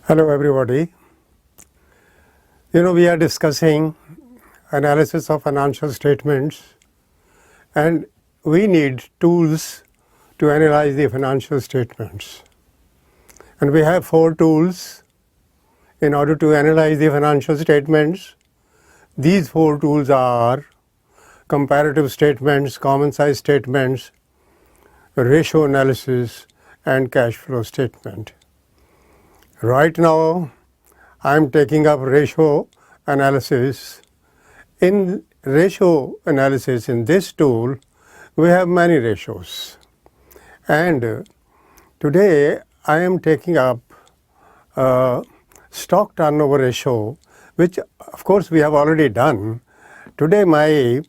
Hello everybody. We are discussing analysis of financial statements, and we need tools to analyze the financial statements. And we have 4 tools in order to analyze the financial statements. These 4 tools are comparative statements, common size statements, ratio analysis, and cash flow statement. Right now, I am taking up ratio analysis. In ratio analysis in this tool, we have many ratios. And today I am taking up stock turnover ratio, which of course we have already done. Today my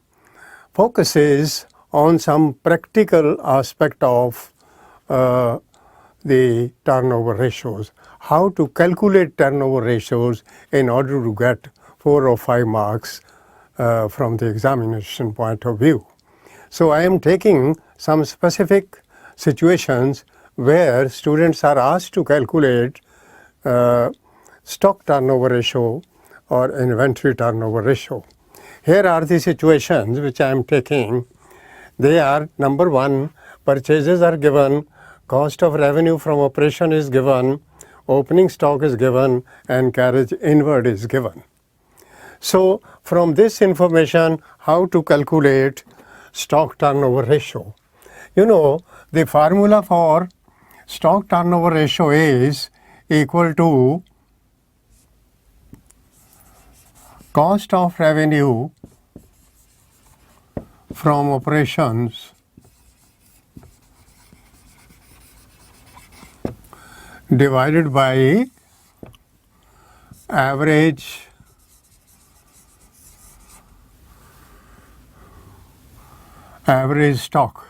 focus is on some practical aspect of the turnover ratios, how to calculate turnover ratios in order to get 4 or 5 marks from the examination point of view. So I am taking some specific situations where students are asked to calculate stock turnover ratio or inventory turnover ratio. Here are the situations which I am taking. They are: number 1, purchases are given, cost of revenue from operation is given, opening stock is given, and carriage inward is given. So from this information, how to calculate stock turnover ratio? The formula for stock turnover ratio is equal to cost of revenue from operations divided by average stock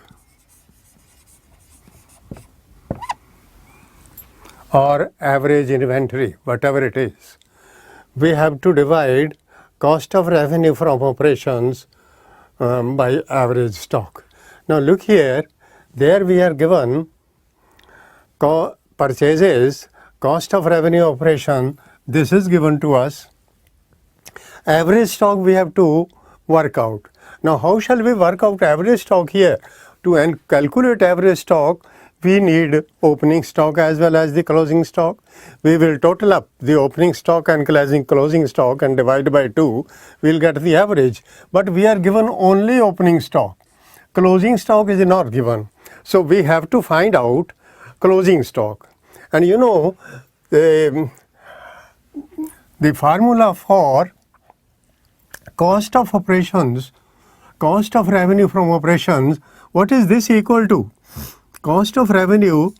or average inventory, whatever it is. We have to divide cost of revenue from operations by average stock. Now look here, there we are given purchases, cost of revenue operation, this is given to us. Average stock we have to work out. Now how shall we work out average stock here? To calculate average stock, we need opening stock as well as the closing stock. We will total up the opening stock and closing stock and divide by 2. We will get the average. But we are given only opening stock. Closing stock is not given. So we have to find out closing stock. And the formula for cost of operations, cost of revenue from operations, what is this equal to? Cost of revenue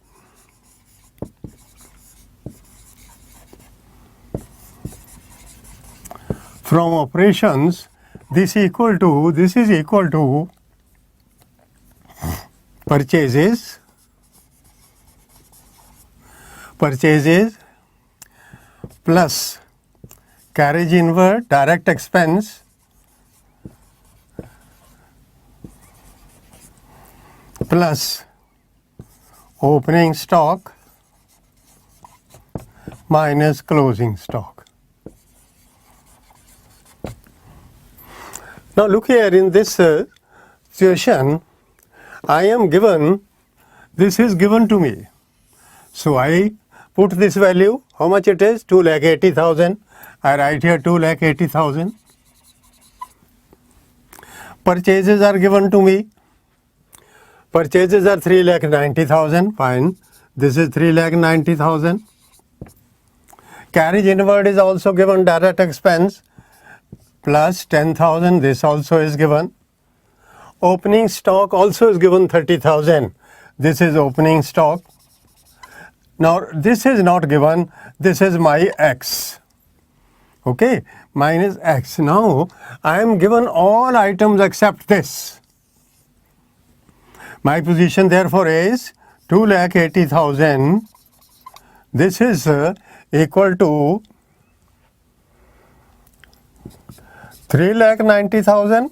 from operations, this is equal to purchases plus carriage inward, direct expense, plus opening stock minus closing stock. Now look here, in this situation, I am given, this is given to me. So I put this value, how much it is? 2,80,000. I write here 2,80,000. Purchases are given to me. Purchases are 3,90,000. Fine. This is 3,90,000. Carriage inward is also given, direct expense plus 10,000. This also is given. Opening stock also is given 30,000. This is opening stock. Now this is not given. This is my X. Okay, minus X. Now I am given all items except this. My position therefore is 2,80,000. This is equal to 3,90,000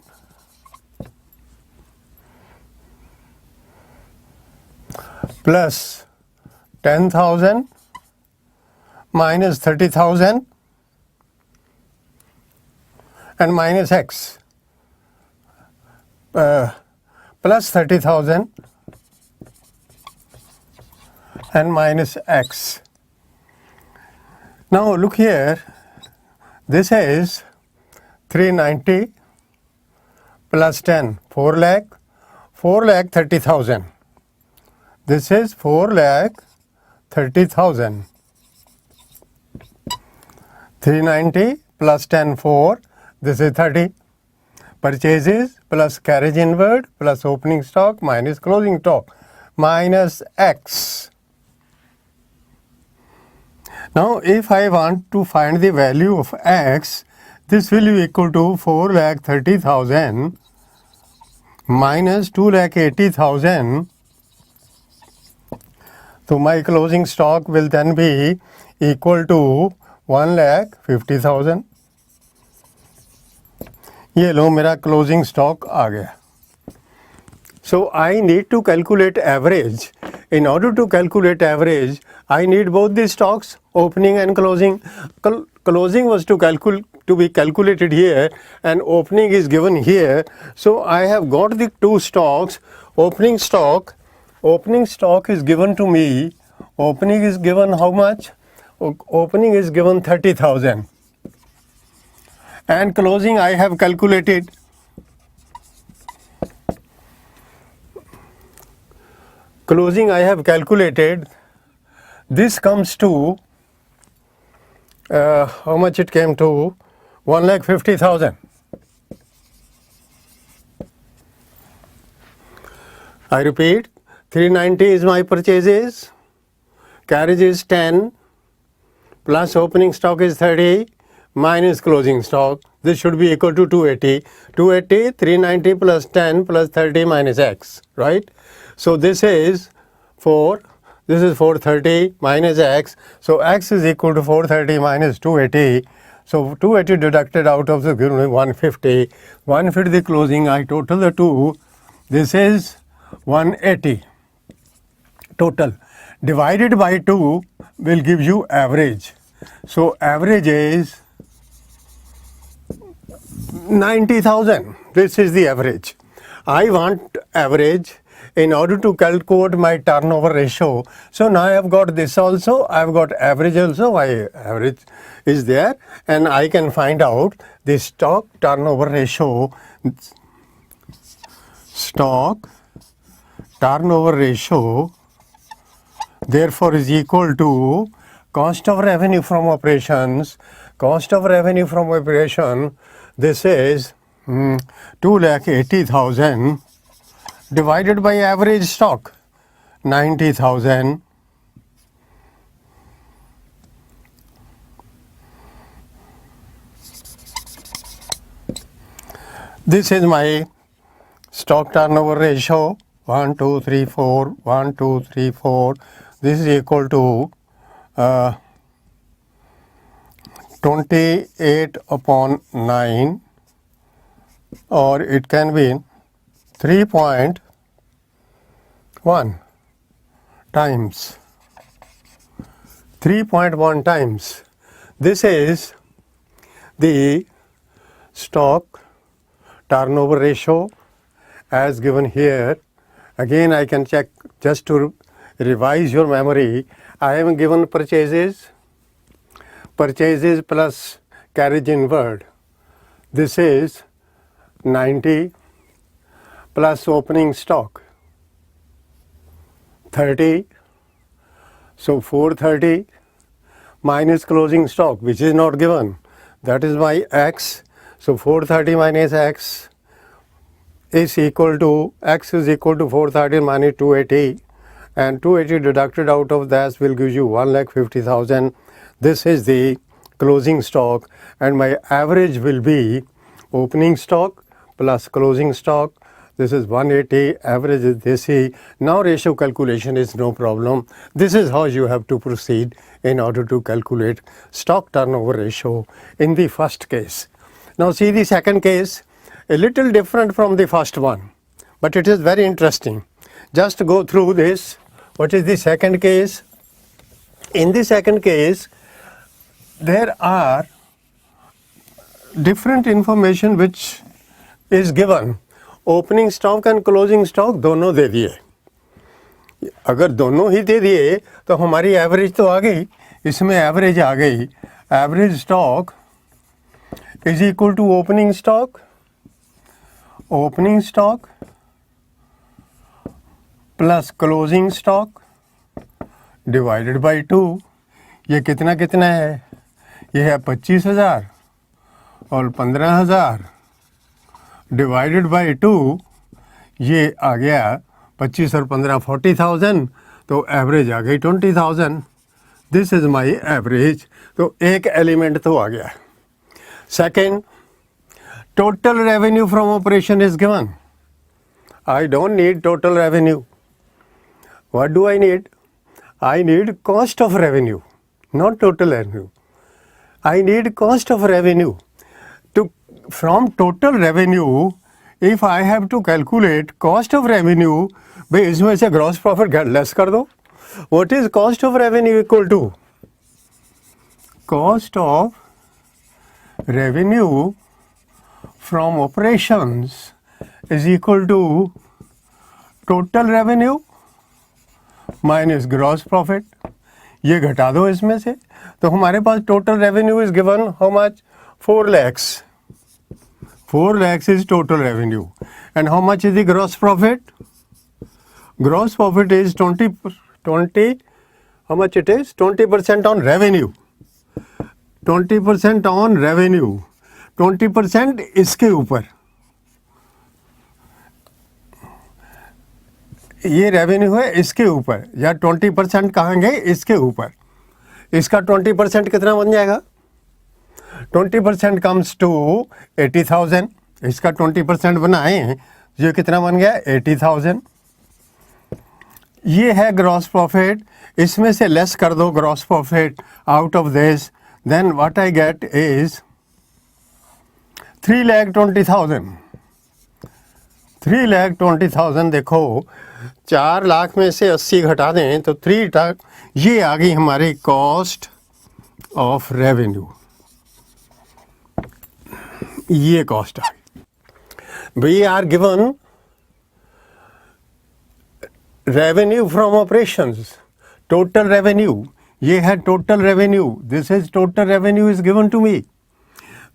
plus 10,000 minus 30,000 and minus x plus 30,000 and minus x. Now look here, this is 390 plus 10, 4 lakh, 4,30,000. This is 4,30,000. 390 plus 10, 4. This is 30. Purchases plus carriage inward plus opening stock minus closing stock minus x. Now if I want to find the value of x, this will be equal to 4,30,000 minus 2,80,000. So my closing stock will then be equal to 1,50,000. ये लो मेरा closing stock आ गया. So I need to calculate average. In order to calculate average, I need both the stocks, opening and closing. Closing was to be calculated here, and opening is given here. So I have got the two stocks. Opening stock is given to me. Opening is given how much? Opening is given 30,000. And closing I have calculated. Closing I have calculated. This comes to how much it came to? 1,50,000. I repeat, 390 is my purchases, carriage is 10, plus opening stock is 30, minus closing stock. This should be equal to 280. 280, 390 plus 10 plus 30 minus x, right? So this is 430 minus x. So x is equal to 430 minus 280. So 280 deducted out of the 150. 150 the closing, I total the two. This is 180 total. Divided by 2 will give you average. So average is 90,000. This is the average. I want average in order to calculate my turnover ratio. So now I have got this also, I have got average also, my average is there, and I can find out the stock turnover ratio. Stock turnover ratio therefore is equal to cost of revenue from operations. Cost of revenue from operation, this is 2,80,000 divided by average stock, 90,000. This is my stock turnover ratio, 1, 2, 3, 4, 1, 2, 3, 4. This is equal to 28 upon 9, or it can be 3.1 times. 3.1 times. This is the stock turnover ratio as given here. Again I can check just to revise your memory. I am given purchases plus carriage inward. This is 90 plus opening stock 30. So 430 minus closing stock, which is not given. That is my x. So 430 minus x is equal to, x is equal to 430 minus 280, and 280 deducted out of that will give you 1,50,000. This is the closing stock, and my average will be opening stock plus closing stock. This is 180, average is this. Now ratio calculation is no problem. This is how you have to proceed in order to calculate stock turnover ratio in the first case. Now see the second case, a little different from the first one, but it is very interesting. Just go through this. What is the second case? In the second case, there are different information which is given. Opening stock and closing stock दोनों दे दिए. अगर दोनों ही दे दिए तो हमारी average तो आ गई. इसमें एवरेज आ गई. Average stock is equal to opening stock plus closing stock divided by 2. ये कितना कितना है? ये है 25,000 और 15,000 डिवाइडेड बाई 2. ये आ गया 25 और 15 40,000. तो एवरेज आ गई 20,000. This is my average. तो एक एलिमेंट तो आ गया. Second, total revenue from operation is given. I don't need total revenue. What do I need? I need cost of revenue, not total revenue. I need cost of revenue. From total revenue, if I have to calculate cost of revenue, भाई इसमें से gross profit less कर दो. What is cost of revenue equal to? Cost of revenue from operations is equal to total revenue minus gross profit. ये घटा दो इसमें से. तो हमारे पास total revenue is given how much? 4 lakhs. 4 lakhs is total revenue. And how much is the gross profit? Gross profit is 20. How much it is? 20% on revenue. 20% on revenue. 20% इसके ऊपर. ये रेवेन्यू है इसके ऊपर, या 20% कहेंगे इसके ऊपर. इसका 20% कितना बन जाएगा? 20% कम्स टू 80,000. इसका 20% बनाएं, ये कितना बन गया? 80,000. ये है ग्रॉस प्रॉफिट. इसमें से लेस कर दो gross profit out of this. Then what I get is 3,20,000. 3,20,000. देखो 4 लाख में से 80 घटा दें तो 3 लाख. ये आ गई हमारी कॉस्ट ऑफ रेवेन्यू. ये कॉस्ट आ गई. We are given revenue from operations, total revenue. ये है total revenue. This is total revenue is given to me.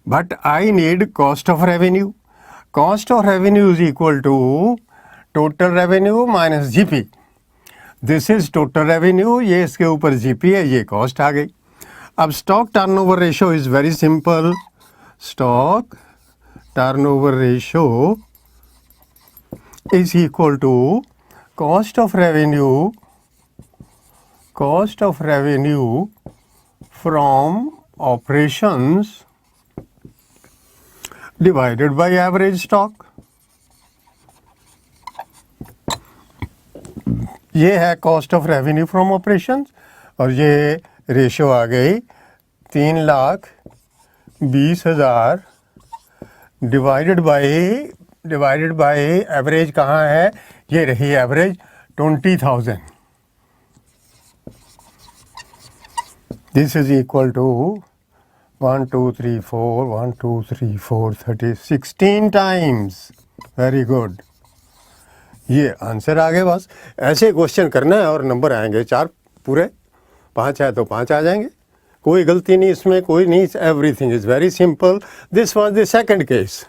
But I need cost of revenue. Cost of revenue is equal to total revenue minus GP. This is total revenue. ये इसके ऊपर GP है. ये cost आ गई. अब stock turnover ratio is very simple. Stock turnover ratio is equal to cost of revenue from operations divided by average stock. ये है cost of revenue from operations. और ये रेशियो आ गई 3,20,000 डिवाइडेड बाय एवरेज. कहाँ है? ये रही average 20,000. This is equal to 1 2 3 4 1 2 3 4 30 16 times. Very good. ये आंसर आ गए. बस ऐसे क्वेश्चन करना है और नंबर आएंगे 4 पूरे. 5 है तो 5 आ जाएंगे. कोई गलती नहीं इसमें, कोई नहीं. Everything is very simple. This was the second case.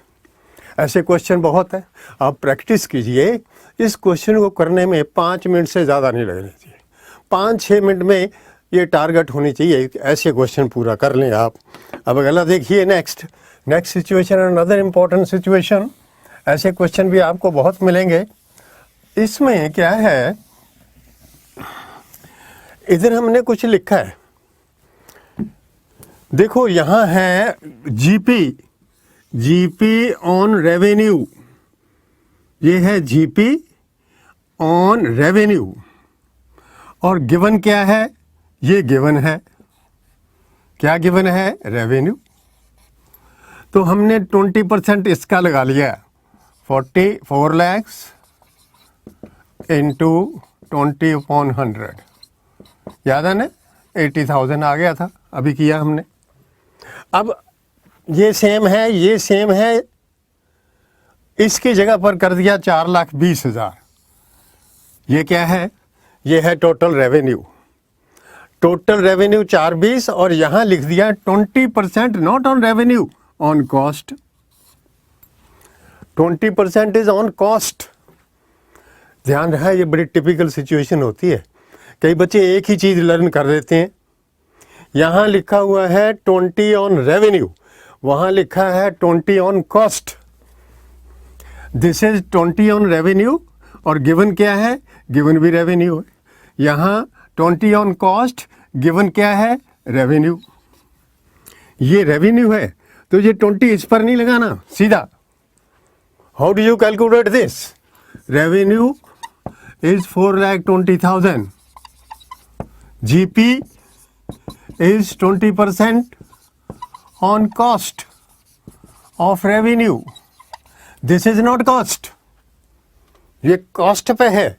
ऐसे क्वेश्चन बहुत है. आप प्रैक्टिस कीजिए. इस क्वेश्चन को करने में 5 मिनट से ज़्यादा नहीं लगने चाहिए. 5-6 मिनट में ये टारगेट होनी चाहिए. ऐसे क्वेश्चन पूरा कर लें आप. अब अगला देखिए. Next situation, another important situation. ऐसे क्वेश्चन भी आपको बहुत मिलेंगे. इसमें क्या है, इधर हमने कुछ लिखा है. देखो यहाँ है जीपी ऑन रेवेन्यू. ये है जीपी ऑन रेवेन्यू. और गिवन क्या है? ये गिवन है. क्या गिवन है? रेवेन्यू. तो हमने 20% इसका लगा लिया. 4 lakhs इंटू 20/100. याद है ना? 80,000 आ गया था. अभी किया हमने. अब ये सेम है, ये सेम है, इसकी जगह पर कर दिया 4,20,000। ये क्या है? ये है टोटल रेवेन्यू। टोटल रेवेन्यू 420 और यहां लिख दिया 20% not on revenue, on cost. 20% is on cost. ध्यान रहा, ये बड़ी टिपिकल सिचुएशन होती है। कई बच्चे एक ही चीज लर्न कर देते हैं। यहां लिखा हुआ है 20 ऑन रेवेन्यू, वहां लिखा है 20 on cost. This is 20 on revenue और गिवन क्या है? गिवन भी रेवेन्यू है। यहां 20 ऑन कॉस्ट, गिवन क्या है? रेवेन्यू। ये रेवेन्यू है तो ये 20 इस पर नहीं लगाना, सीधा। How do you calculate this? Revenue is 4,20,000, GP is 20% on cost of revenue. This is not cost. ये cost पे है।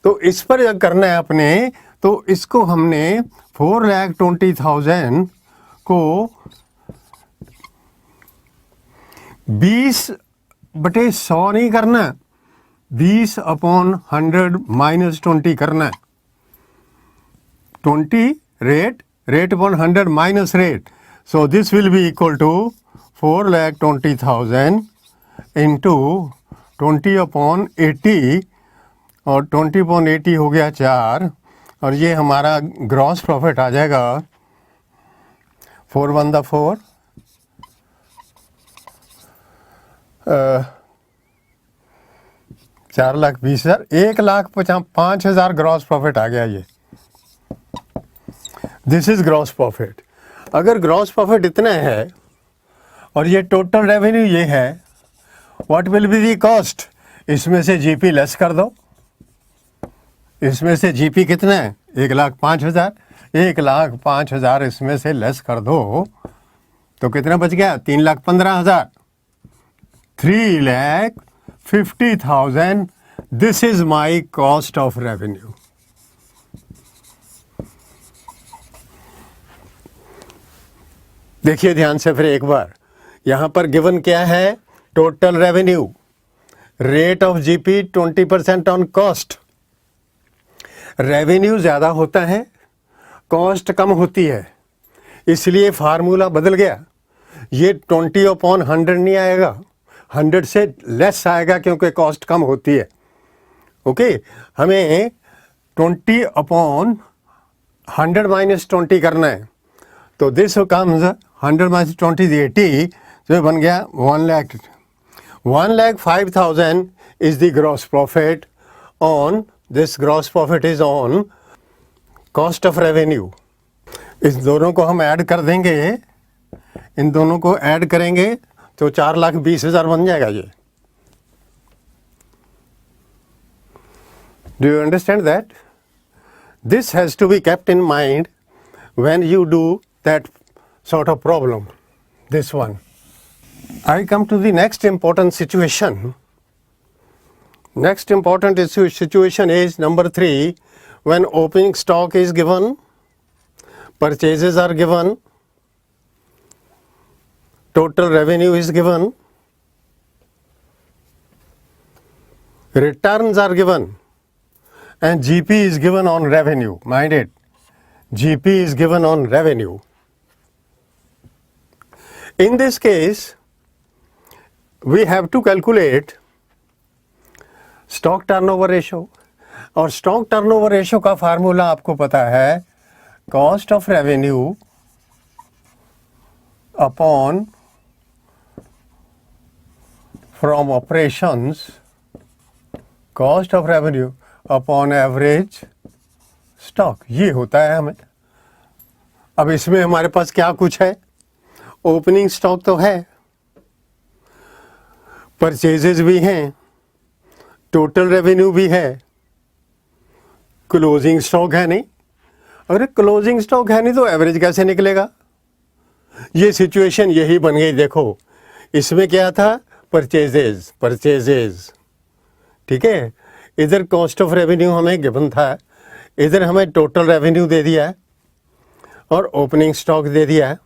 तो इस पर जब करना है अपने, तो इसको हमने 4,20,000 को 20/100 नहीं करना, 20/100 - 20 करना है। 20 rate upon 100 minus rate. So this will be equal to 4,20,000 into 20/80 और 20/80 हो गया 4 और ये हमारा ग्रॉस प्रॉफिट आ जाएगा 4 1 4 4,20,000, 1,05,000 ग्रॉस प्रॉफिट आ गया ये। This is gross profit. अगर ग्रॉस प्रॉफिट इतना है और ये टोटल रेवेन्यू ये है, what will be the cost? इसमें से जीपी लेस कर दो। इसमें से जीपी कितना है? 1,05,000। 1,05,000 इसमें से लेस कर दो तो कितना बच गया? 3,15,000। 3,50,000। This is my cost of revenue. देखिए ध्यान से फिर एक बार, यहां पर गिवन क्या है? Total revenue, rate of GP 20% on cost. Revenue ज्यादा होता है, कॉस्ट कम होती है, इसलिए फार्मूला बदल गया। ये 20/100 नहीं आएगा, 100 से लेस आएगा क्योंकि कॉस्ट कम होती है। ओके, हमें 20/100 - 20 करना है। तो दिस कम्स 100 - 20 is 80, तो बन गया 1 lakh। 1,05,000 is the gross profit on, this gross profit is on cost of revenue। इस दोनों को हम ऐड कर देंगे, इन दोनों को ऐड करेंगे तो 4,20,000 बन जाएगा ये। Do you understand that? This has to be kept in mind when you do that sort of problem, this one. I come to the next important situation. Next important situation is number 3, when opening stock is given, purchases are given, total revenue is given, returns are given, and GP is given on revenue. Mind it, GP is given on revenue. In this case, we have to calculate stock turnover ratio, और stock turnover ratio का formula आपको पता है, cost of revenue upon from operations, cost of revenue upon average stock, ये होता है हमें। अब इसमें हमारे पास क्या कुछ है? ओपनिंग स्टॉक तो है, परचेजेस भी हैं, टोटल रेवेन्यू भी है, क्लोजिंग स्टॉक है नहीं। अरे क्लोजिंग स्टॉक है नहीं तो एवरेज कैसे निकलेगा? ये सिचुएशन यही बन गई। देखो इसमें क्या था? परचेजेस, ठीक है। इधर कॉस्ट ऑफ रेवेन्यू हमें गिवन था, इधर हमें टोटल रेवेन्यू दे दिया है और ओपनिंग स्टॉक दे दिया है,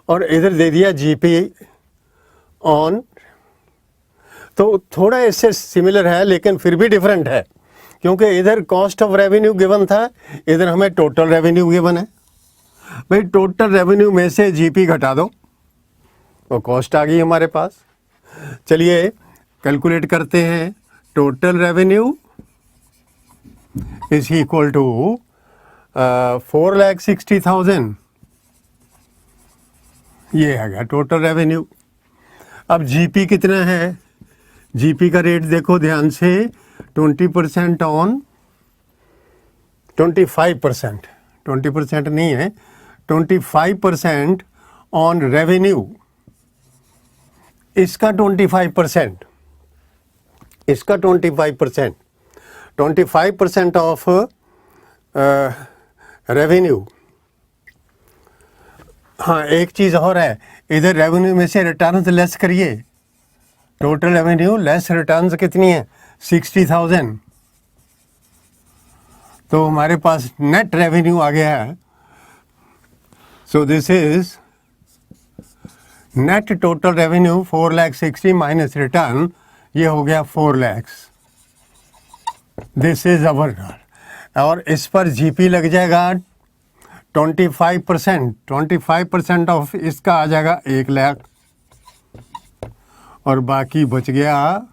और इधर दे दिया जीपी ऑन। तो थोड़ा इससे सिमिलर है लेकिन फिर भी डिफरेंट है, क्योंकि इधर कॉस्ट ऑफ रेवेन्यू गिवन था, इधर हमें टोटल रेवेन्यू गिवन है। भाई टोटल रेवेन्यू में से जीपी घटा दो, वो कॉस्ट आ गई हमारे पास। चलिए कैलकुलेट करते हैं। Total revenue is equal to 4,60,000, ये आ गया टोटल रेवेन्यू। अब जीपी कितना है? जीपी का रेट देखो ध्यान से, 20% ऑन 25%, 20% नहीं है, 25% ऑन रेवेन्यू, इसका 25%, इसका 25%, 25% ऑफ रेवेन्यू। हाँ एक चीज़ और है, इधर रेवेन्यू में से रिटर्न्स लेस करिए, टोटल रेवेन्यू लेस रिटर्न्स कितनी है? 60,000। तो हमारे पास नेट रेवेन्यू आ गया है। So this is net total revenue 4,60,000 minus return, ये हो गया 4 लाख। दिस इज अवर, और इस पर जीपी लग जाएगा 25%, 25% ऑफ इसका आ जाएगा 1 लाख, और बाकी बच गया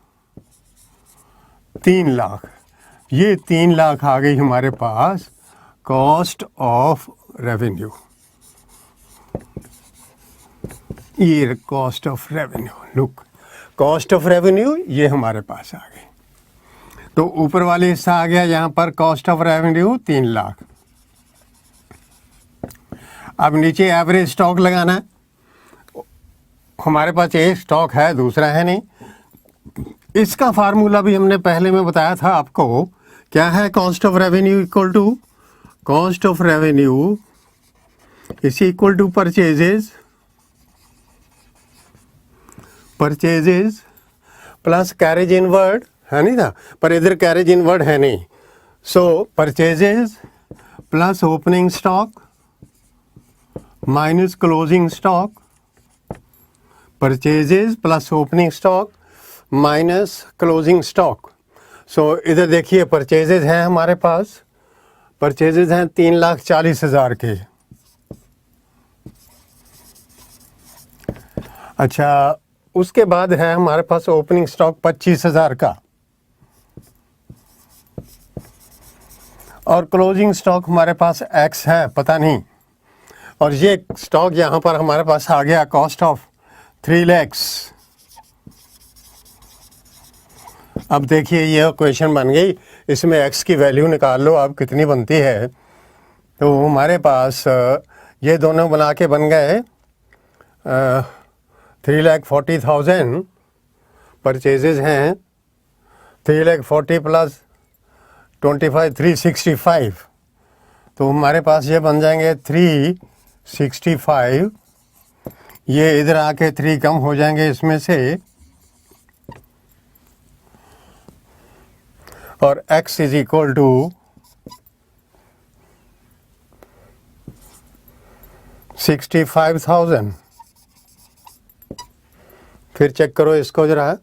3 लाख। ये 3 लाख आ गई हमारे पास कॉस्ट ऑफ रेवेन्यू, ये cost of revenue. Look, cost of revenue ये हमारे पास आ गई। तो ऊपर वाले हिस्सा आ गया यहाँ पर कॉस्ट ऑफ रेवेन्यू 3 लाख। अब नीचे एवरेज स्टॉक लगाना है। हमारे पास एक स्टॉक है, दूसरा है नहीं। इसका फार्मूला भी हमने पहले में बताया था आपको, क्या है? Cost of revenue equal to cost of revenue is equal to purchases, purchases plus carriage inward, है नहीं था, पर इधर कैरेज इनवर्ड है नहीं। So purchases plus opening stock minus closing stock, purchases plus opening stock minus closing stock. So इधर देखिए purchases हैं हमारे पास, परचेजेज हैं 3,40,000 के। अच्छा, उसके बाद है हमारे पास ओपनिंग स्टॉक 25,000 का, और क्लोजिंग स्टॉक हमारे पास एक्स है, पता नहीं। और ये स्टॉक यहाँ पर हमारे पास आ गया कॉस्ट ऑफ 3 लाख। अब देखिए ये क्वेश्चन बन गई, इसमें एक्स की वैल्यू निकाल लो अब कितनी बनती है। तो हमारे पास ये दोनों बना के बन गए 3,40,000, परचेजेज हैं 3,40,000 प्लस 25, 365। तो हमारे पास ये बन जाएंगे 365, ये इधर आके 3 कम हो जाएंगे इसमें से, और x इज इक्वल टू 65,000। फिर चेक करो इसको जरा।